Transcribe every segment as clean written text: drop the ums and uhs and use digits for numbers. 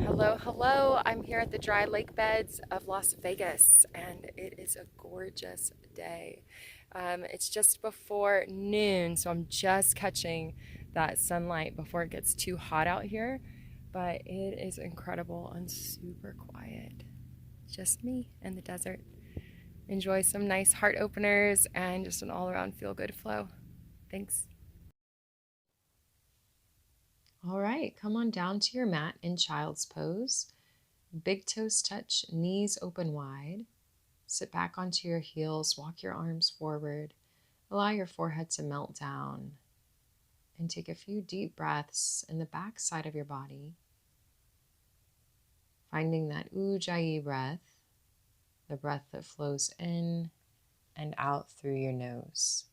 Hello, hello. I'm here at the dry lake beds of Las Vegas, and it is a gorgeous day. It's just before noon, so I'm just catching that sunlight before it gets too hot out here. But it is incredible and super quiet. Just me and the desert. Enjoy some nice heart openers and just an all around feel good flow. Thanks. All right, come on down to your mat in child's pose. Big toes touch, knees open wide. Sit back onto your heels, walk your arms forward. Allow your forehead to melt down. And take a few deep breaths in the back side of your body, finding that ujjayi breath, the breath that flows in and out through your nose.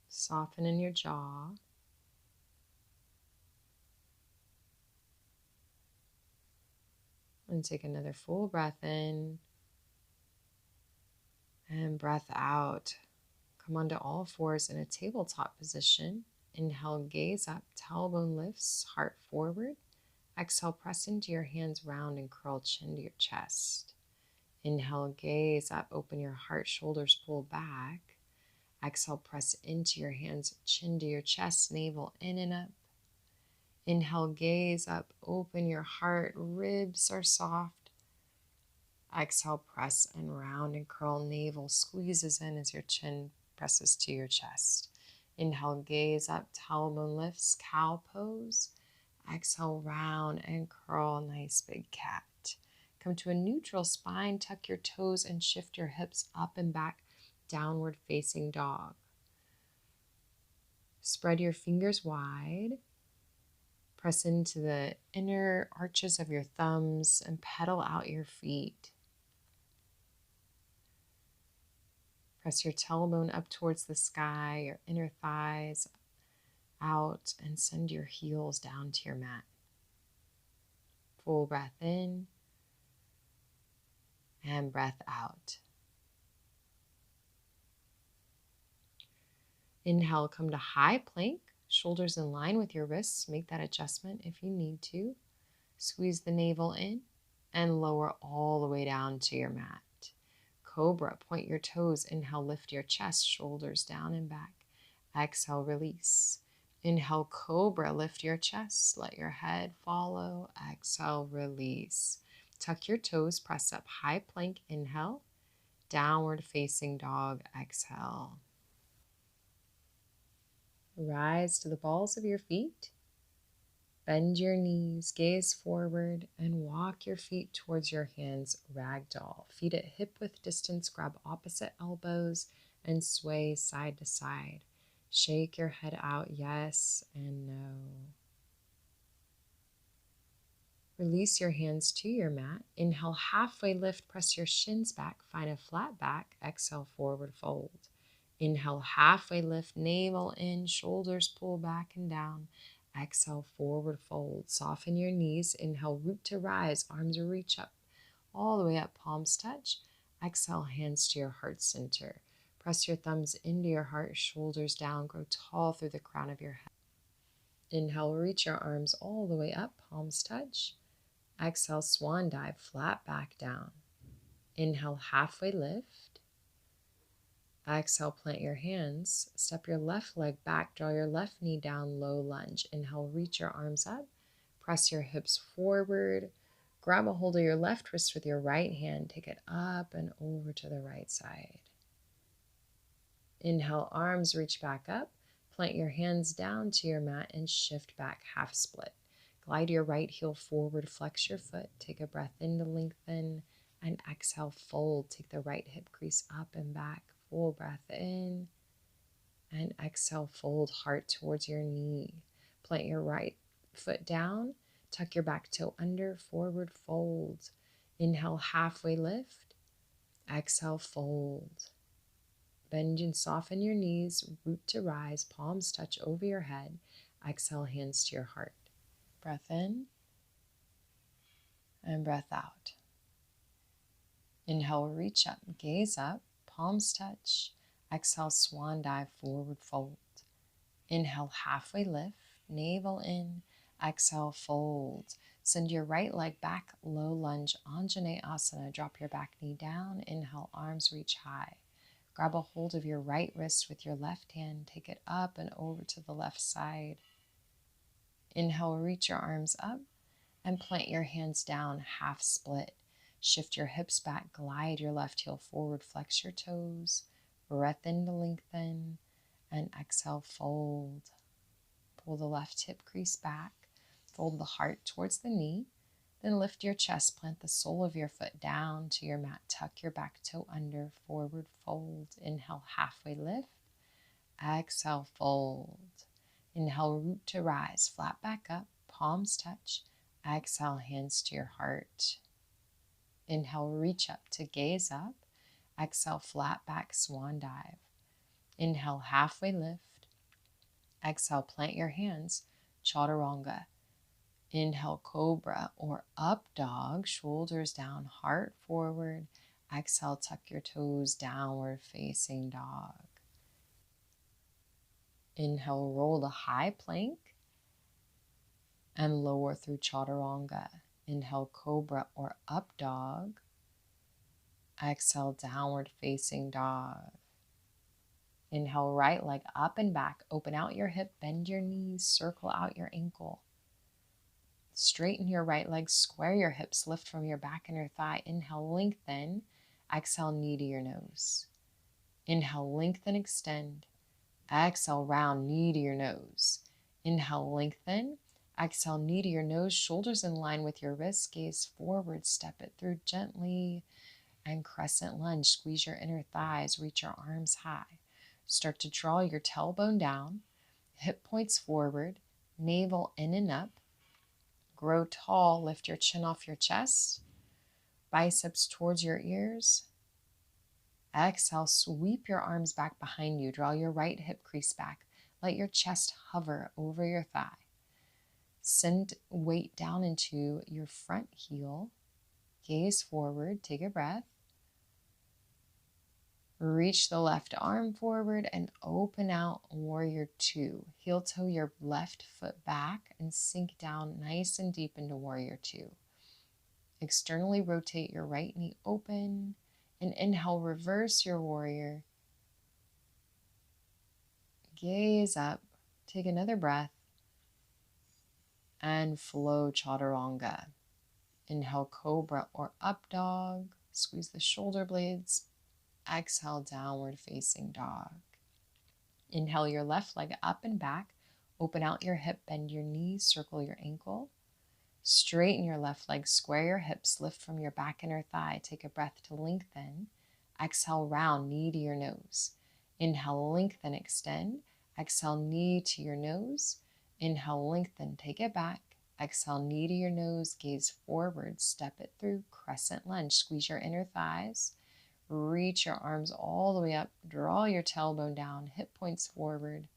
Soften in your jaw. And take another full breath in and breath out. Come onto all fours in a tabletop position. Inhale, gaze up, tailbone lifts, heart forward. Exhale, press into your hands, round and curl chin to your chest. Inhale, gaze up, open your heart, shoulders pull back. Exhale, press into your hands, chin to your chest, navel in and up. Inhale, gaze up, open your heart, ribs are soft. Exhale, press and round and curl, navel squeezes in as your chin presses to your chest. Inhale, gaze up, tailbone lifts, cow pose. Exhale, round and curl, nice big cat. Come to a neutral spine, tuck your toes and shift your hips up and back, downward facing dog. Spread your fingers wide. Press into the inner arches of your thumbs and pedal out your feet. Press your tailbone up towards the sky, your inner thighs out, and send your heels down to your mat. Full breath in and breath out. Inhale, come to high plank, shoulders in line with your wrists. Make that adjustment if you need to. Squeeze the navel in and lower all the way down to your mat. Cobra, point your toes. Inhale, lift your chest, shoulders down and back. Exhale, release. Inhale, cobra, lift your chest, let your head follow. Exhale, release. Tuck your toes, press up, high plank, inhale. Downward facing dog, exhale. Rise to the balls of your feet. Bend your knees, gaze forward, and walk your feet towards your hands, ragdoll. Feet at hip width distance, grab opposite elbows, and sway side to side. Shake your head out, yes and no. Release your hands to your mat. Inhale, halfway lift, press your shins back, find a flat back. Exhale, forward fold. Inhale, halfway lift, navel in, shoulders pull back and down. Exhale, forward fold. Soften your knees. Inhale, root to rise, arms reach up, all the way up, palms touch. Exhale, hands to your heart center. Press your thumbs into your heart, shoulders down, grow tall through the crown of your head. Inhale, reach your arms all the way up, palms touch. Exhale, swan dive, flat back down. Inhale, halfway lift. Exhale, plant your hands. Step your left leg back, draw your left knee down, low lunge. Inhale, reach your arms up. Press your hips forward. Grab a hold of your left wrist with your right hand. Take it up and over to the right side. Inhale, arms reach back up. Plant your hands down to your mat and shift back, half split. Glide your right heel forward, flex your foot. Take a breath in to lengthen and exhale, fold. Take the right hip crease up and back. Full breath in and exhale, fold heart towards your knee. Plant your right foot down, tuck your back toe under, forward fold. Inhale, halfway lift. Exhale, fold. Bend and soften your knees, root to rise, palms touch over your head. Exhale, hands to your heart. Breath in and breath out. Inhale, reach up, gaze up, palms touch. Exhale, swan dive, forward fold. Inhale, halfway lift, navel in. Exhale, fold. Send your right leg back, low lunge, Anjaneyasana. Drop your back knee down. Inhale, arms reach high. Grab a hold of your right wrist with your left hand. Take it up and over to the left side. Inhale, reach your arms up and plant your hands down, half split. Shift your hips back, glide your left heel forward, flex your toes. Breath in to lengthen, and exhale, fold. Pull the left hip crease back, fold the heart towards the knee, then lift your chest, plant the sole of your foot down to your mat, tuck your back toe under, forward fold. Inhale, halfway lift. Exhale, fold. Inhale, root to rise, flat back up, palms touch. Exhale, hands to your heart. Inhale, reach up to gaze up. Exhale, flat back, swan dive. Inhale, halfway lift. Exhale, plant your hands, chaturanga. Inhale, cobra or up dog, shoulders down, heart forward. Exhale, tuck your toes, downward facing dog. Inhale, roll to high plank and lower through chaturanga. Inhale, cobra or up dog. Exhale, downward facing dog. Inhale, right leg up and back. Open out your hip, bend your knees, circle out your ankle. Straighten your right leg, square your hips, lift from your back and your thigh. Inhale, lengthen. Exhale, knee to your nose. Inhale, lengthen, extend. Exhale, round, knee to your nose. Inhale, lengthen. Exhale, knee to your nose, shoulders in line with your wrists, gaze forward, step it through gently, and crescent lunge. Squeeze your inner thighs, reach your arms high. Start to draw your tailbone down, hip points forward, navel in and up. Grow tall, lift your chin off your chest, biceps towards your ears. Exhale, sweep your arms back behind you. Draw your right hip crease back. Let your chest hover over your thigh. Send weight down into your front heel. Gaze forward, take a breath. Reach the left arm forward and open out warrior two. Heel toe your left foot back and sink down nice and deep into warrior two. Externally rotate your right knee open and inhale, reverse your warrior. Gaze up, take another breath and flow chaturanga. Inhale, cobra or up dog. Squeeze the shoulder blades. Exhale, downward facing dog. Inhale your left leg up and back. Open out your hip, bend your knees, circle your ankle. Straighten your left leg, square your hips, lift from your back inner thigh. Take a breath to lengthen. Exhale, round, knee to your nose. Inhale, lengthen, extend. Exhale, knee to your nose. Inhale, lengthen, take it back. Exhale, knee to your nose, gaze forward, step it through, crescent lunge. Squeeze your inner thighs. Reach your arms all the way up. Draw your tailbone down, hip points forward.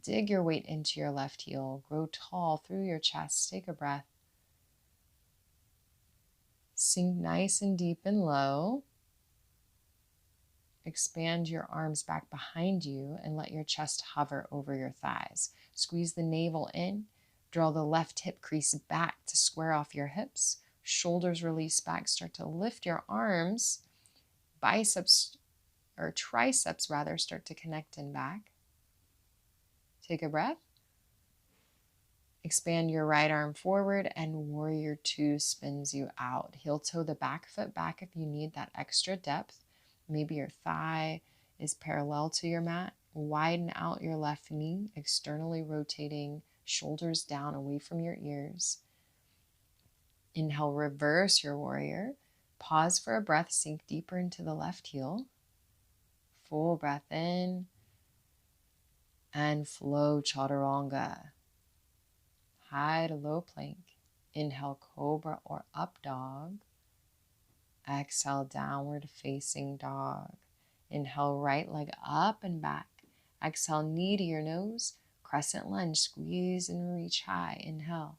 Dig your weight into your left heel. Grow tall through your chest. Take a breath. Sink nice and deep and low. Expand your arms back behind you and let your chest hover over your thighs. Squeeze the navel in. Draw the left hip crease back to square off your hips. Shoulders release back. Start to lift your arms. Biceps or triceps rather start to connect and back. Take a breath. Expand your right arm forward and warrior two spins you out. Heel toe the back foot back if you need that extra depth. Maybe your thigh is parallel to your mat. Widen out your left knee, externally rotating, shoulders down away from your ears. Inhale, reverse your warrior. Pause for a breath, sink deeper into the left heel. Full breath in and flow chaturanga. High to low plank. Inhale, cobra or up dog. Exhale, downward facing dog. Inhale, right leg up and back. Exhale, knee to your nose. Crescent lunge, squeeze and reach high. Inhale.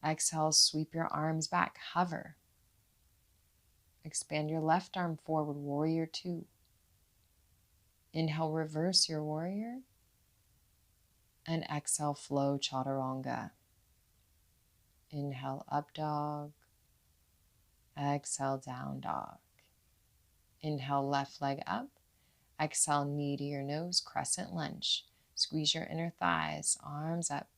Exhale, sweep your arms back, hover. Expand your left arm forward, warrior two. Inhale, reverse your warrior. And exhale, flow chaturanga. Inhale, up dog. Exhale, down dog. Inhale, left leg up. Exhale, knee to your nose, crescent lunge. Squeeze your inner thighs, arms up.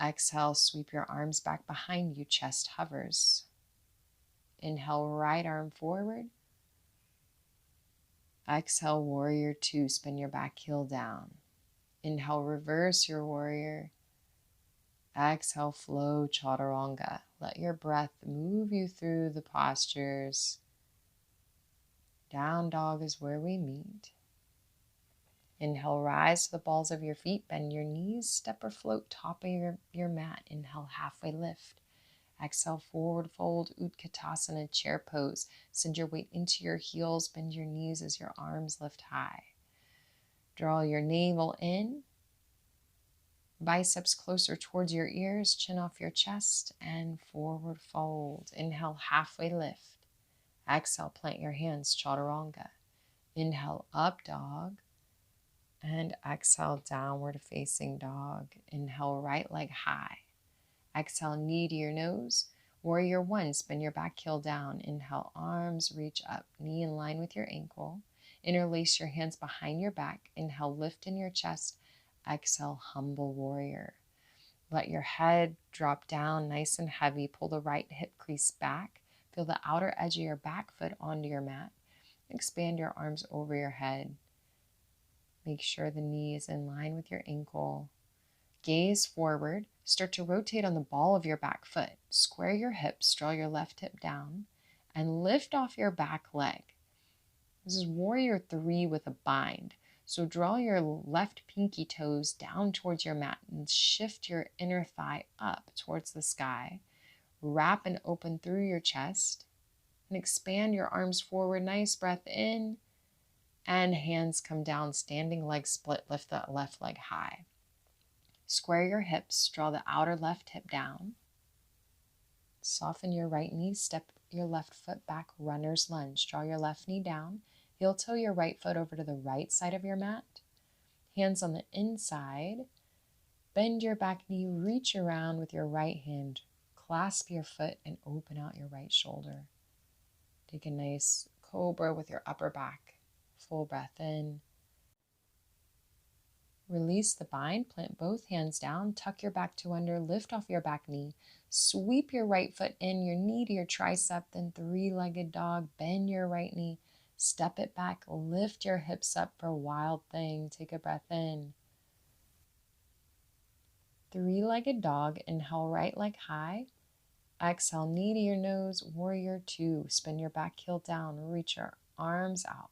Exhale, sweep your arms back behind you, chest hovers. Inhale, right arm forward. Exhale, warrior two, spin your back heel down. Inhale, reverse your warrior. Exhale, flow chaturanga. Let your breath move you through the postures. Down dog is where we meet. Inhale, rise to the balls of your feet, bend your knees, step or float top of your mat. Inhale, halfway lift. Exhale, forward fold, Utkatasana, chair pose. Send your weight into your heels, bend your knees as your arms lift high. Draw your navel in, biceps closer towards your ears, chin off your chest, and forward fold. Inhale, halfway lift. Exhale, plant your hands, chaturanga. Inhale, up dog. And exhale, downward facing dog. Inhale, right leg high. Exhale, knee to your nose. Warrior one, spin your back heel down. Inhale, arms reach up, knee in line with your ankle. Interlace your hands behind your back. Inhale, lift in your chest. Exhale, humble warrior. Let your head drop down nice and heavy. Pull the right hip crease back. Feel the outer edge of your back foot onto your mat. Expand your arms over your head. Make sure the knee is in line with your ankle. Gaze forward. Start to rotate on the ball of your back foot. Square your hips, draw your left hip down, and lift off your back leg. This is warrior three with a bind. So draw your left pinky toes down towards your mat and shift your inner thigh up towards the sky. Wrap and open through your chest and expand your arms forward. Nice breath in. And hands come down, standing leg split, lift the left leg high. Square your hips, draw the outer left hip down. Soften your right knee, step your left foot back, runner's lunge. Draw your left knee down, heel toe your right foot over to the right side of your mat. Hands on the inside. Bend your back knee, reach around with your right hand. Clasp your foot and open out your right shoulder. Take a nice cobra with your upper back. Full breath in. Release the bind, plant both hands down, tuck your back to under, lift off your back knee, sweep your right foot in, your knee to your tricep, then three-legged dog, bend your right knee, step it back, lift your hips up for wild thing. Take a breath in. Three-legged dog, inhale right leg high, exhale knee to your nose, warrior two, spin your back heel down, reach your arms out.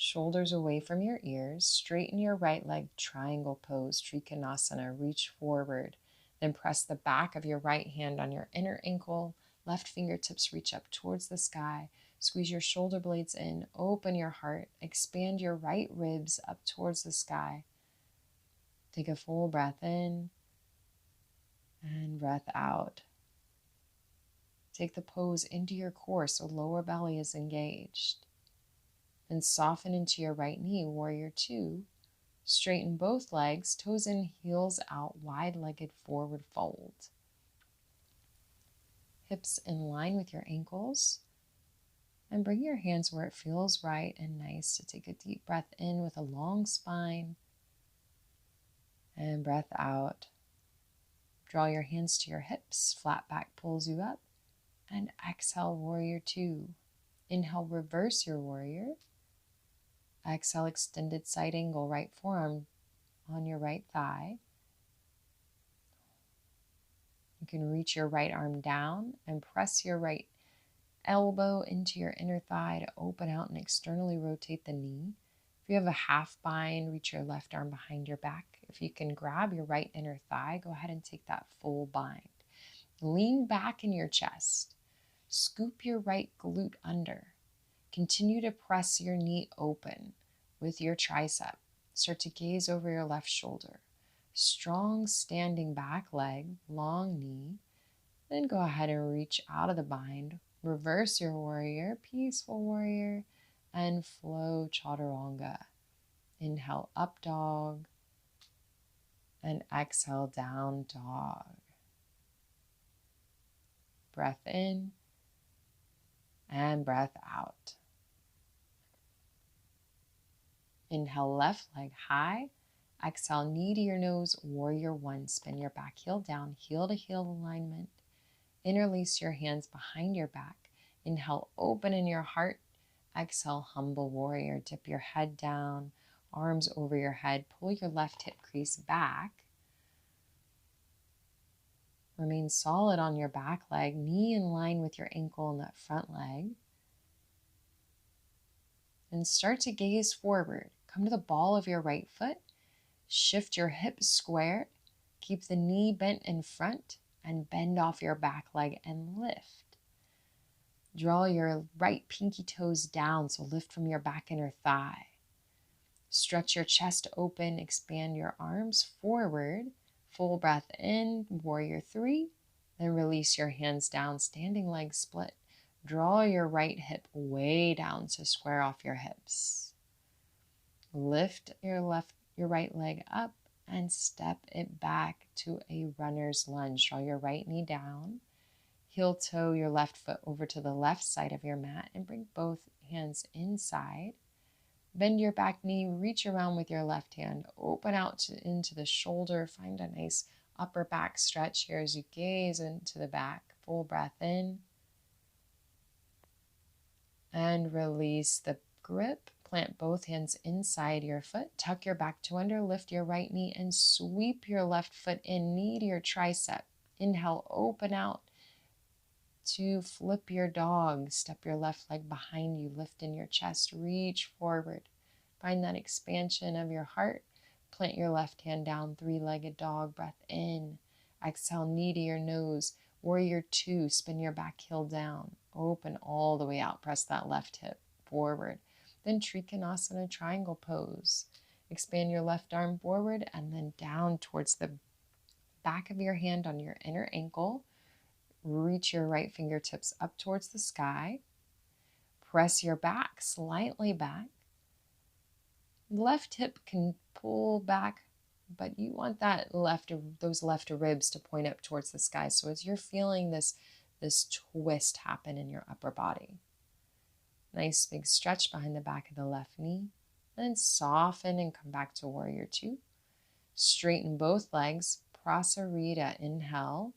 Shoulders away from your ears, straighten your right leg, triangle pose, Trikonasana, reach forward. Then press the back of your right hand on your inner ankle, left fingertips reach up towards the sky, squeeze your shoulder blades in, open your heart, expand your right ribs up towards the sky. Take a full breath in and breath out. Take the pose into your core so lower belly is engaged. Then soften into your right knee, warrior two. Straighten both legs, toes in, heels out, wide-legged forward fold. Hips in line with your ankles. And bring your hands where it feels right and nice to take a deep breath in with a long spine. And breath out. Draw your hands to your hips, flat back pulls you up. And exhale, warrior two. Inhale, reverse your warrior. Exhale, extended side angle, right forearm on your right thigh. You can reach your right arm down and press your right elbow into your inner thigh to open out and externally rotate the knee. If you have a half bind, reach your left arm behind your back. If you can grab your right inner thigh, go ahead and take that full bind. Lean back in your chest. Scoop your right glute under. Continue to press your knee open with your tricep. Start to gaze over your left shoulder. Strong standing back leg, long knee. Then go ahead and reach out of the bind. Reverse your warrior, peaceful warrior, and flow chaturanga. Inhale, up dog. And exhale, down dog. Breath in and breath out. Inhale, left leg high. Exhale, knee to your nose, warrior one. Spin your back heel down, heel to heel alignment. Interlace your hands behind your back. Inhale, open in your heart. Exhale, humble warrior. Dip your head down, arms over your head. Pull your left hip crease back. Remain solid on your back leg, knee in line with your ankle and that front leg. And start to gaze forward. Come to the ball of your right foot. Shift your hips squared. Keep the knee bent in front and bend off your back leg and lift. Draw your right pinky toes down, so lift from your back inner thigh. Stretch your chest open, expand your arms forward. Full breath in, warrior three. Then release your hands down, standing leg split. Draw your right hip way down to square off your hips. Lift your right leg up and step it back to a runner's lunge. Draw your right knee down. Heel toe your left foot over to the left side of your mat and bring both hands inside. Bend your back knee, reach around with your left hand, open out into the shoulder. Find a nice upper back stretch here as you gaze into the back. Full breath in and release the grip. Plant both hands inside your foot. Tuck your back to under, lift your right knee and sweep your left foot in, knee to your tricep. Inhale, open out to flip your dog. Step your left leg behind you, lift in your chest, reach forward. Find that expansion of your heart. Plant your left hand down, three-legged dog. Breath in. Exhale, knee to your nose. Warrior two, spin your back heel down. Open all the way out. Press that left hip forward. Then Trikonasana triangle pose. Expand your left arm forward and then down towards the back of your hand on your inner ankle. Reach your right fingertips up towards the sky. Press your back slightly back. Left hip can pull back, but you want those left ribs to point up towards the sky. So as you're feeling this twist happen in your upper body. Nice big stretch behind the back of the left knee. And soften and come back to warrior two. Straighten both legs. Prasarita, inhale.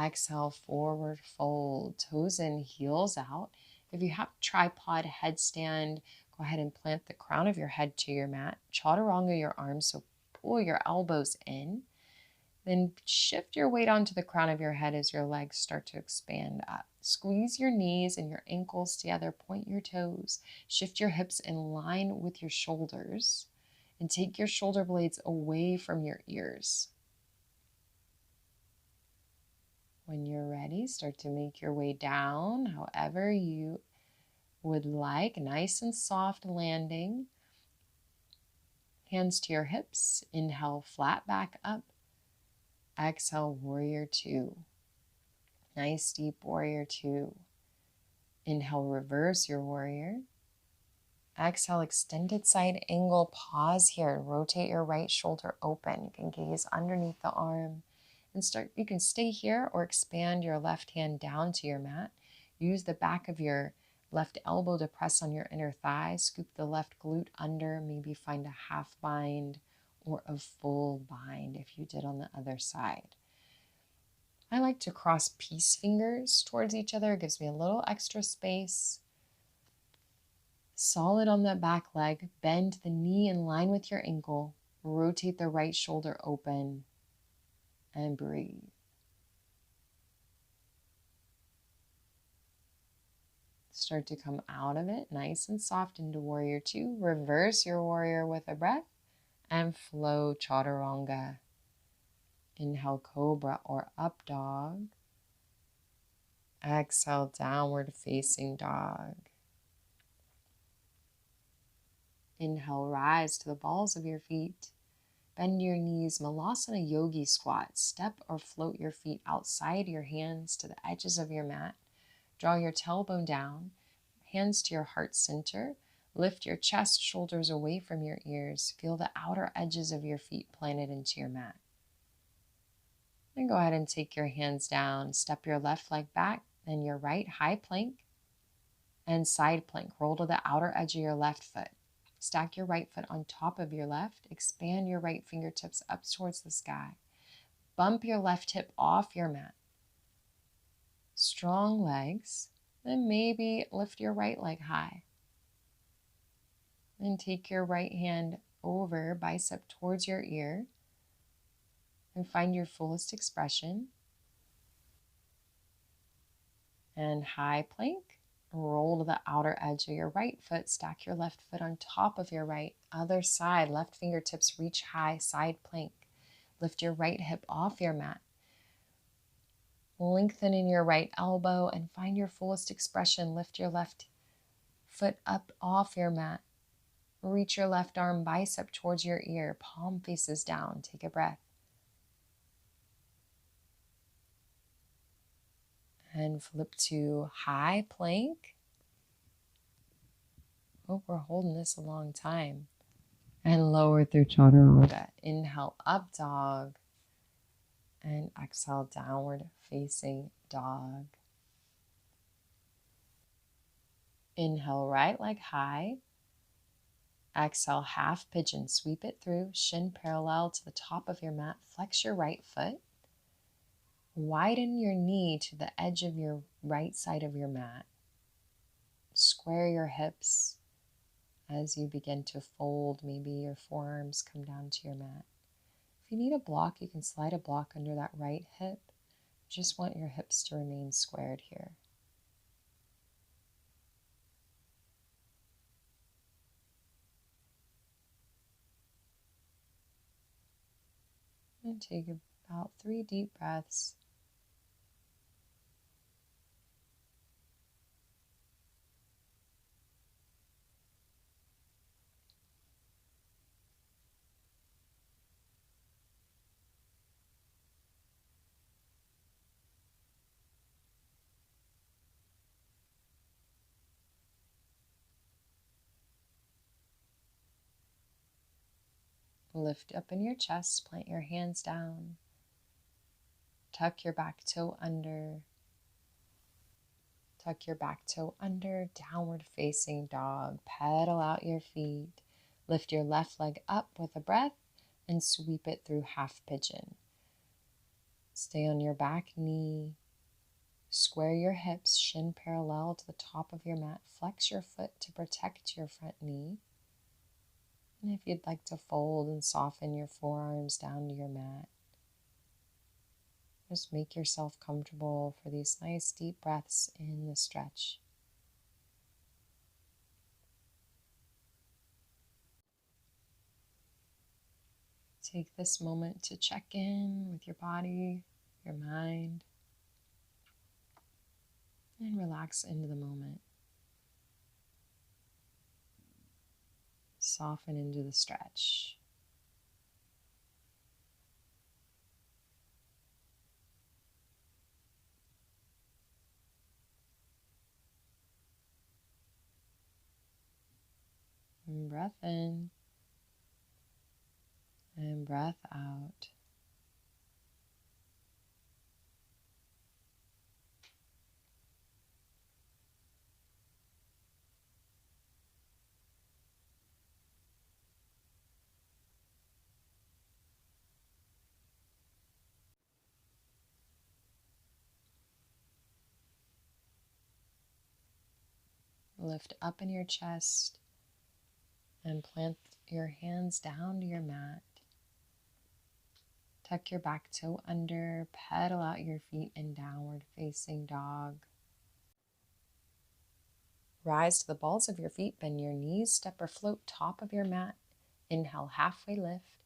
Exhale, forward fold. Toes in, heels out. If you have tripod headstand, go ahead and plant the crown of your head to your mat. Chaturanga your arms, so pull your elbows in. Then shift your weight onto the crown of your head as your legs start to expand up. Squeeze your knees and your ankles together. Point your toes. Shift your hips in line with your shoulders. And take your shoulder blades away from your ears. When you're ready, start to make your way down however you would like. Nice and soft landing. Hands to your hips. Inhale, flat back up. Exhale, warrior two. Nice deep warrior two. Inhale, reverse your warrior. Exhale, extended side angle. Pause here. Rotate your right shoulder open. You can gaze underneath the arm. And you can stay here or expand your left hand down to your mat. Use the back of your left elbow to press on your inner thigh. Scoop the left glute under. Maybe find a half bind or a full bind if you did on the other side. I like to cross peace fingers towards each other. It gives me a little extra space. Solid on that back leg. Bend the knee in line with your ankle. Rotate the right shoulder open. And breathe. Start to come out of it nice and soft into warrior two. Reverse your warrior with a breath and flow chaturanga. Inhale, cobra or up dog. Exhale, downward facing dog. Inhale, rise to the balls of your feet. Bend your knees, Malasana Yogi squat. Step or float your feet outside your hands to the edges of your mat. Draw your tailbone down, hands to your heart center. Lift your chest, shoulders away from your ears. Feel the outer edges of your feet planted into your mat. Then go ahead and take your hands down. Step your left leg back, then your right high plank and side plank. Roll to the outer edge of your left foot. Stack your right foot on top of your left. Expand your right fingertips up towards the sky. Bump your left hip off your mat. Strong legs. Then maybe lift your right leg high. And take your right hand over, bicep towards your ear, and find your fullest expression. And high plank. Roll to the outer edge of your right foot. Stack your left foot on top of your right. Other side, left fingertips reach high, side plank. Lift your right hip off your mat. Lengthen in your right elbow and find your fullest expression. Lift your left foot up off your mat. Reach your left arm bicep towards your ear. Palm faces down. Take a breath. And flip to high plank. Hope we're holding this a long time. And lower through chaturanga. Inhale, up dog. And exhale, downward facing dog. Inhale, right leg high. Exhale, half pigeon. Sweep it through, shin parallel to the top of your mat. Flex your right foot. Widen your knee to the edge of your right side of your mat. Square your hips as you begin to fold. Maybe your forearms come down to your mat. If you need a block, you can slide a block under that right hip. Just want your hips to remain squared here. And take about 3 deep breaths. Lift up in your chest, plant your hands down. Tuck your back toe under. Tuck your back toe under, downward facing dog. Pedal out your feet. Lift your left leg up with a breath and sweep it through half pigeon. Stay on your back knee. Square your hips, shin parallel to the top of your mat. Flex your foot to protect your front knee. And if you'd like to fold and soften your forearms down to your mat, just make yourself comfortable for these nice deep breaths in the stretch. Take this moment to check in with your body, your mind, and relax into the moment. Soften into the stretch. And breath in and breath out. Lift up in your chest and plant your hands down to your mat. Tuck your back toe under, pedal out your feet in downward facing dog. Rise to the balls of your feet, bend your knees, step or float top of your mat. Inhale, halfway lift.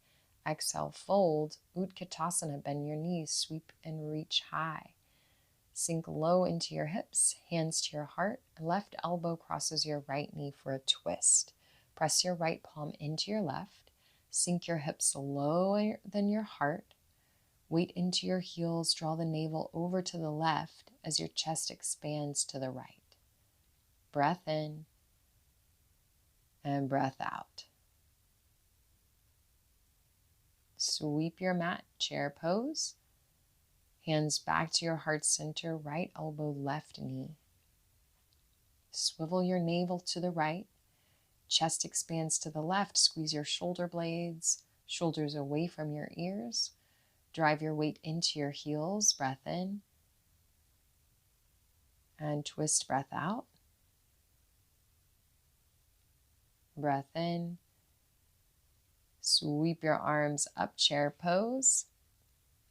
Exhale, fold. Utkatasana, bend your knees, sweep and reach high. Sink low into your hips, hands to your heart. Left elbow crosses your right knee for a twist. Press your right palm into your left. Sink your hips lower than your heart. Weight into your heels, draw the navel over to the left as your chest expands to the right. Breath in And breath out. Sweep your mat, chair pose. Hands back to your heart center, right elbow, left knee. Swivel your navel to the right. Chest expands to the left. Squeeze your shoulder blades, shoulders away from your ears. Drive your weight into your heels. Breath in. And twist, breath out. Breath in. Sweep your arms up, chair pose.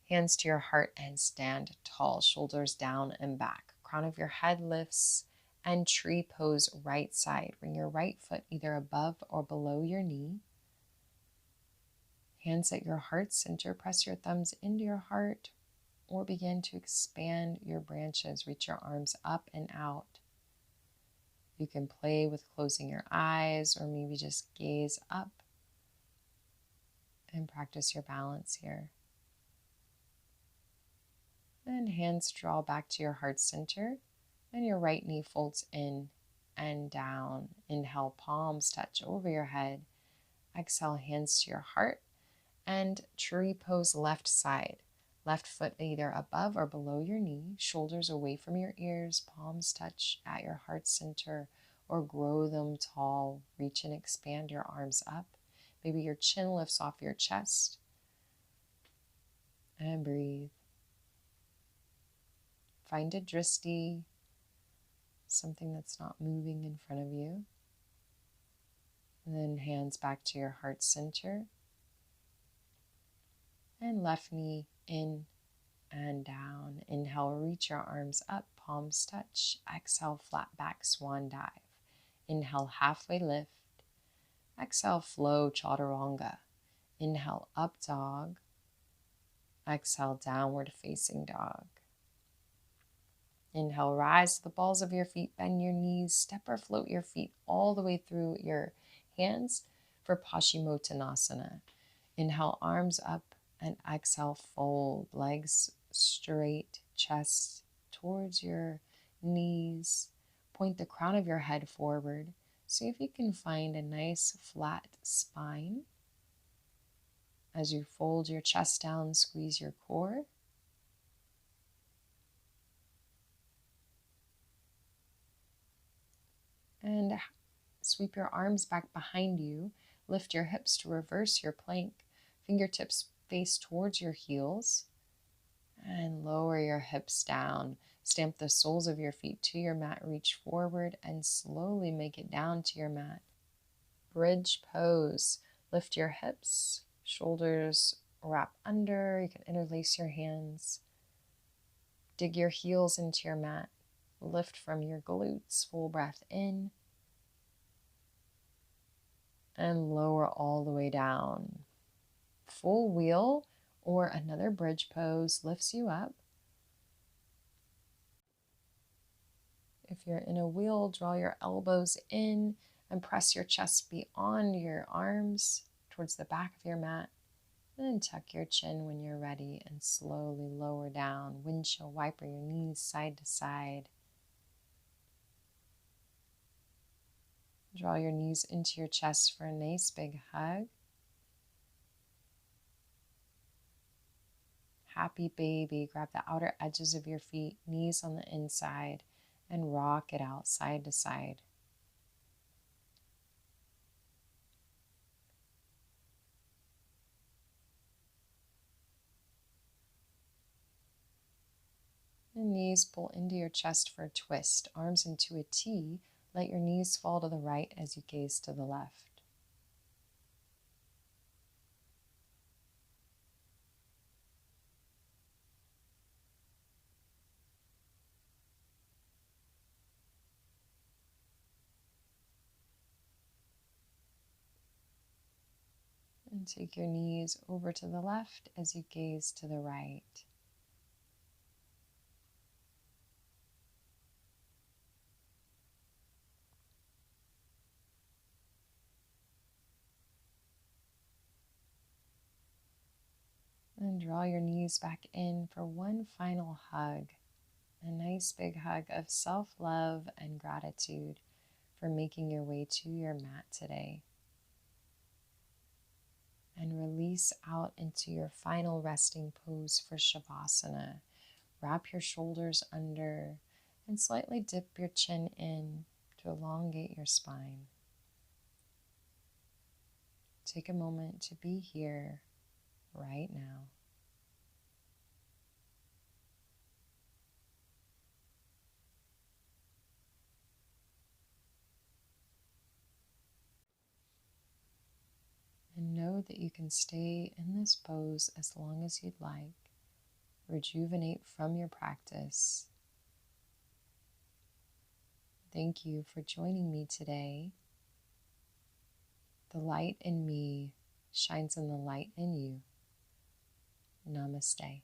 Hands to your heart and stand tall, shoulders down and back. Crown of your head lifts and tree pose, right side. Bring your right foot either above or below your knee. Hands at your heart center. Press your thumbs into your heart or begin to expand your branches. Reach your arms up and out. You can play with closing your eyes or maybe just gaze up and practice your balance here. And hands draw back to your heart center and your right knee folds in and down. Inhale, palms touch over your head. Exhale, hands to your heart and tree pose, left side. Left foot either above or below your knee, shoulders away from your ears, palms touch at your heart center or grow them tall. Reach and expand your arms up. Maybe your chin lifts off your chest. And breathe. Find a drishti, something that's not moving in front of you. And then hands back to your heart center. And left knee in and down. Inhale, reach your arms up, palms touch. Exhale, flat back, swan dive. Inhale, halfway lift. Exhale, flow, chaturanga. Inhale, up dog. Exhale, downward facing dog. Inhale, rise to the balls of your feet, bend your knees, step or float your feet all the way through your hands for Paschimottanasana. Inhale, arms up and exhale, fold, legs straight, chest towards your knees. Point the crown of your head forward. See if you can find a nice flat spine. As you fold your chest down, squeeze your core. And sweep your arms back behind you. Lift your hips to reverse your plank. Fingertips face towards your heels. And lower your hips down. Stamp the soles of your feet to your mat. Reach forward and slowly make it down to your mat. Bridge pose. Lift your hips. Shoulders wrap under. You can interlace your hands. Dig your heels into your mat. Lift from your glutes. Full breath in. And lower all the way down. Full wheel or another bridge pose lifts you up. If you're in a wheel, draw your elbows in and press your chest beyond your arms towards the back of your mat. And then tuck your chin when you're ready and slowly lower down. Windshield wiper your knees side to side. Draw your knees into your chest for a nice big hug. Happy baby. Grab the outer edges of your feet, knees on the inside, and rock it out side to side. The knees pull into your chest for a twist, arms into a T. Let your knees fall to the right as you gaze to the left. And take your knees over to the left as you gaze to the right. And draw your knees back in for one final hug. A nice big hug of self-love and gratitude for making your way to your mat today. And release out into your final resting pose for Shavasana. Wrap your shoulders under and slightly dip your chin in to elongate your spine. Take a moment to be here right now. And know that you can stay in this pose as long as you'd like. Rejuvenate from your practice. Thank you for joining me today. The light in me shines in the light in you. Namaste.